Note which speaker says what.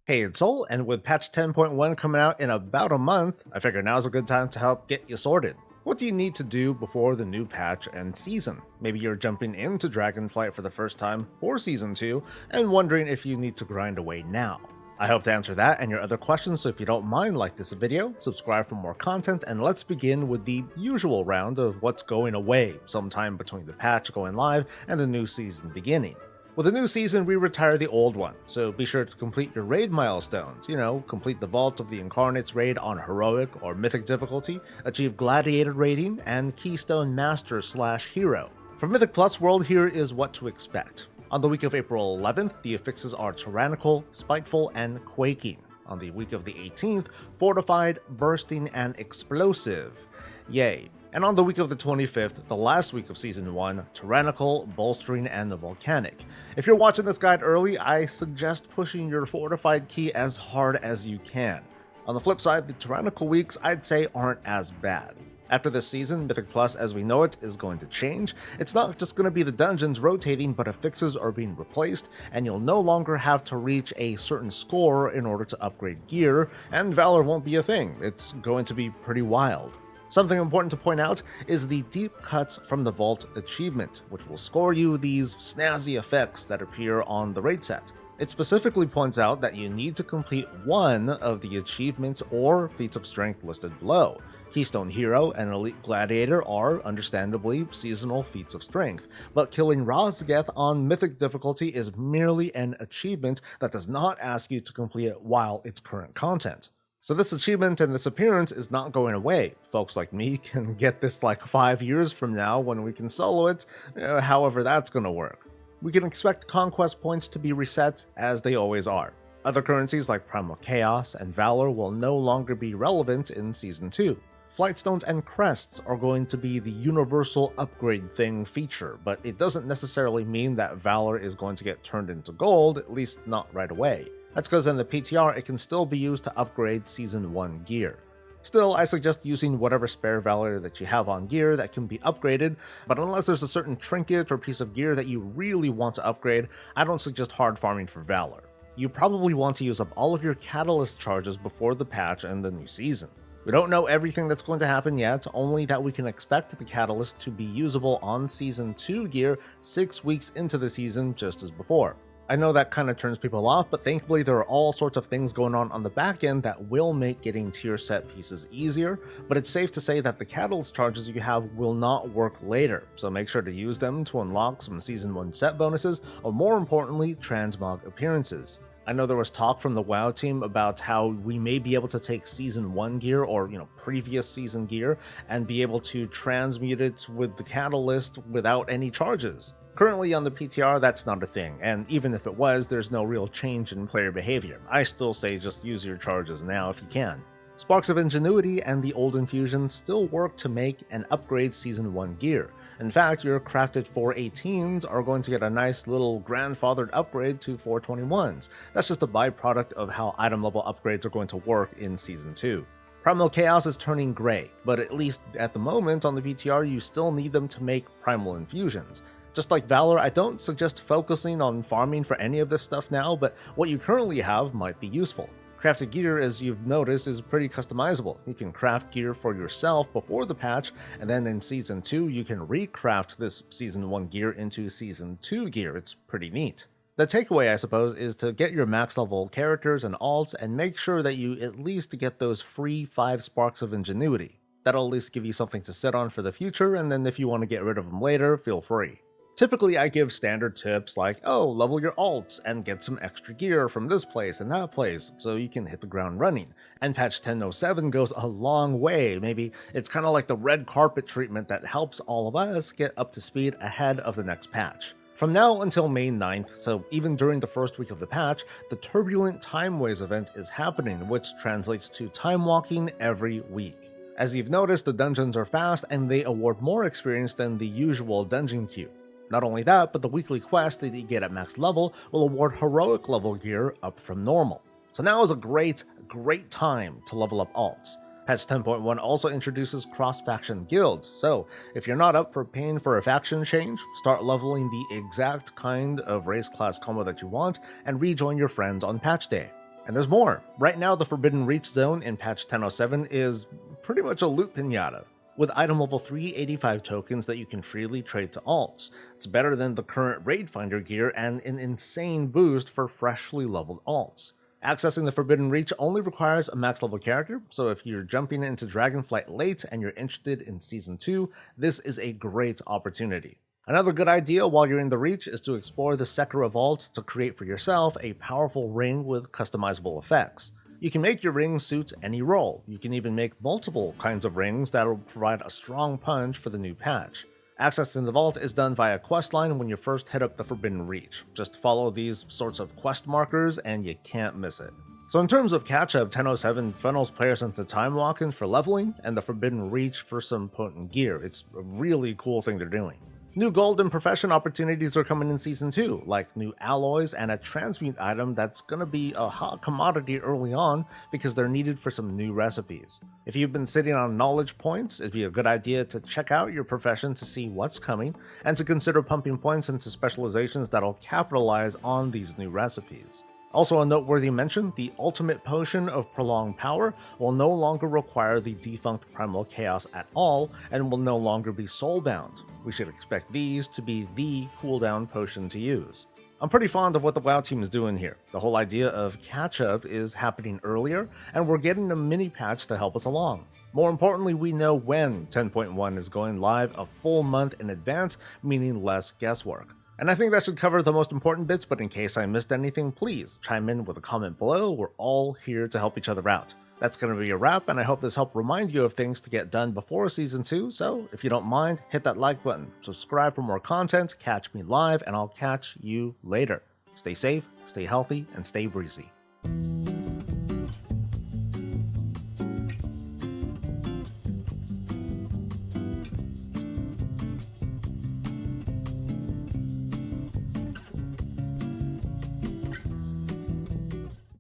Speaker 1: Hey, it's Soul, and with patch 10.1 coming out in about a month, I figure now's a good time to help get you sorted. What do you need to do before the new patch and season? Maybe you're jumping into Dragonflight for the first time for Season 2 and wondering if you need to grind away now. I hope to answer that and your other questions, so if you don't mind, like this video, subscribe for more content, and let's begin with the usual round of what's going away sometime between the patch going live and the new season beginning. With the new season, we retire the old one, so be sure to complete your raid milestones. Complete the Vault of the Incarnates raid on Heroic or Mythic difficulty, achieve Gladiator rating, and Keystone Master/Hero. For Mythic Plus World, here is what to expect. On the week of April 11th, the affixes are Tyrannical, Spiteful, and Quaking. On the week of the 18th, Fortified, Bursting, and Explosive. Yay. And on the week of the 25th, the last week of Season 1, Tyrannical, Bolstering, and Volcanic. If you're watching this guide early, I suggest pushing your Fortified key as hard as you can. On the flip side, the Tyrannical weeks I'd say aren't as bad. After this season, Mythic Plus as we know it is going to change. It's not just going to be the dungeons rotating, but affixes are being replaced, and you'll no longer have to reach a certain score in order to upgrade gear, and Valor won't be a thing. It's going to be pretty wild. Something important to point out is the Deep Cuts from the Vault achievement, which will score you these snazzy effects that appear on the raid set. It specifically points out that you need to complete one of the achievements or feats of strength listed below. Keystone Hero and Elite Gladiator are, understandably, seasonal feats of strength, but killing Rosgeth on Mythic difficulty is merely an achievement that does not ask you to complete it while it's current content. So this achievement and this appearance is not going away. Folks like me can get this like 5 years from now when we can solo it, however that's going to work. We can expect conquest points to be reset as they always are. Other currencies like Primal Chaos and Valor will no longer be relevant in Season 2. Flightstones and crests are going to be the universal upgrade thing feature, but it doesn't necessarily mean that Valor is going to get turned into gold, at least not right away. That's because in the PTR, it can still be used to upgrade Season 1 gear. Still, I suggest using whatever spare Valor that you have on gear that can be upgraded, but unless there's a certain trinket or piece of gear that you really want to upgrade, I don't suggest hard farming for Valor. You probably want to use up all of your catalyst charges before the patch and the new season. We don't know everything that's going to happen yet, only that we can expect the catalyst to be usable on Season 2 gear 6 weeks into the season just as before. I know that kind of turns people off, but thankfully there are all sorts of things going on the back end that will make getting tier set pieces easier, but it's safe to say that the catalyst charges you have will not work later, so make sure to use them to unlock some Season 1 set bonuses, or more importantly, transmog appearances. I know there was talk from the WoW team about how we may be able to take Season 1 gear or, previous season gear and be able to transmute it with the catalyst without any charges. Currently on the PTR, that's not a thing, and even if it was, there's no real change in player behavior. I still say just use your charges now if you can. Sparks of Ingenuity and the Old Infusion still work to make and upgrade Season 1 gear. In fact, your crafted 418s are going to get a nice little grandfathered upgrade to 421s. That's just a byproduct of how item level upgrades are going to work in Season 2. Primal Chaos is turning gray, but at least at the moment on the PTR you still need them to make Primal Infusions. Just like Valor, I don't suggest focusing on farming for any of this stuff now, but what you currently have might be useful. Crafted gear, as you've noticed, is pretty customizable. You can craft gear for yourself before the patch, and then in Season 2 you can recraft this Season 1 gear into Season 2 gear. It's pretty neat. The takeaway, I suppose, is to get your max level characters and alts and make sure that you at least get those free 5 Sparks of Ingenuity. That'll at least give you something to sit on for the future, and then if you want to get rid of them later, feel free. Typically, I give standard tips like, level your alts and get some extra gear from this place and that place so you can hit the ground running. And patch 10.07 goes a long way. Maybe it's kind of like the red carpet treatment that helps all of us get up to speed ahead of the next patch. From now until May 9th, so even during the first week of the patch, the Turbulent Timeways event is happening, which translates to time walking every week. As you've noticed, the dungeons are fast and they award more experience than the usual dungeon queue. Not only that, but the weekly quest that you get at max level will award heroic level gear up from normal. So now is a great time to level up alts. Patch 10.1 also introduces cross-faction guilds, so if you're not up for paying for a faction change, start leveling the exact kind of race class combo that you want and rejoin your friends on patch day. And there's more. Right now, the Forbidden Reach zone in patch 10.07 is pretty much a loot pinata, with item level 385 tokens that you can freely trade to alts. It's better than the current Raid Finder gear and an insane boost for freshly leveled alts. Accessing the Forbidden Reach only requires a max level character, so if you're jumping into Dragonflight late and you're interested in Season 2, this is a great opportunity. Another good idea while you're in the Reach is to explore the Sekiro Vault to create for yourself a powerful ring with customizable effects. You can make your ring suit any role. You can even make multiple kinds of rings that will provide a strong punch for the new patch. Accessing the vault is done via questline when you first hit up the Forbidden Reach. Just follow these sorts of quest markers and you can't miss it. So in terms of catch-up, 10.07 funnels players into time walk-ins for leveling and the Forbidden Reach for some potent gear. It's a really cool thing they're doing. New gold and profession opportunities are coming in Season 2, like new alloys and a transmute item that's gonna be a hot commodity early on because they're needed for some new recipes. If you've been sitting on knowledge points, it'd be a good idea to check out your profession to see what's coming, and to consider pumping points into specializations that'll capitalize on these new recipes. Also a noteworthy mention, the ultimate potion of prolonged power will no longer require the defunct primal chaos at all and will no longer be soulbound. We should expect these to be the cooldown potion to use. I'm pretty fond of what the WoW team is doing here. The whole idea of catch-up is happening earlier, and we're getting a mini patch to help us along. More importantly, we know when 10.1 is going live a full month in advance, meaning less guesswork. And I think that should cover the most important bits, but in case I missed anything, please chime in with a comment below. We're all here to help each other out. That's going to be a wrap, and I hope this helped remind you of things to get done before Season 2, so if you don't mind, hit that like button, subscribe for more content, catch me live, and I'll catch you later. Stay safe, stay healthy, and stay breezy.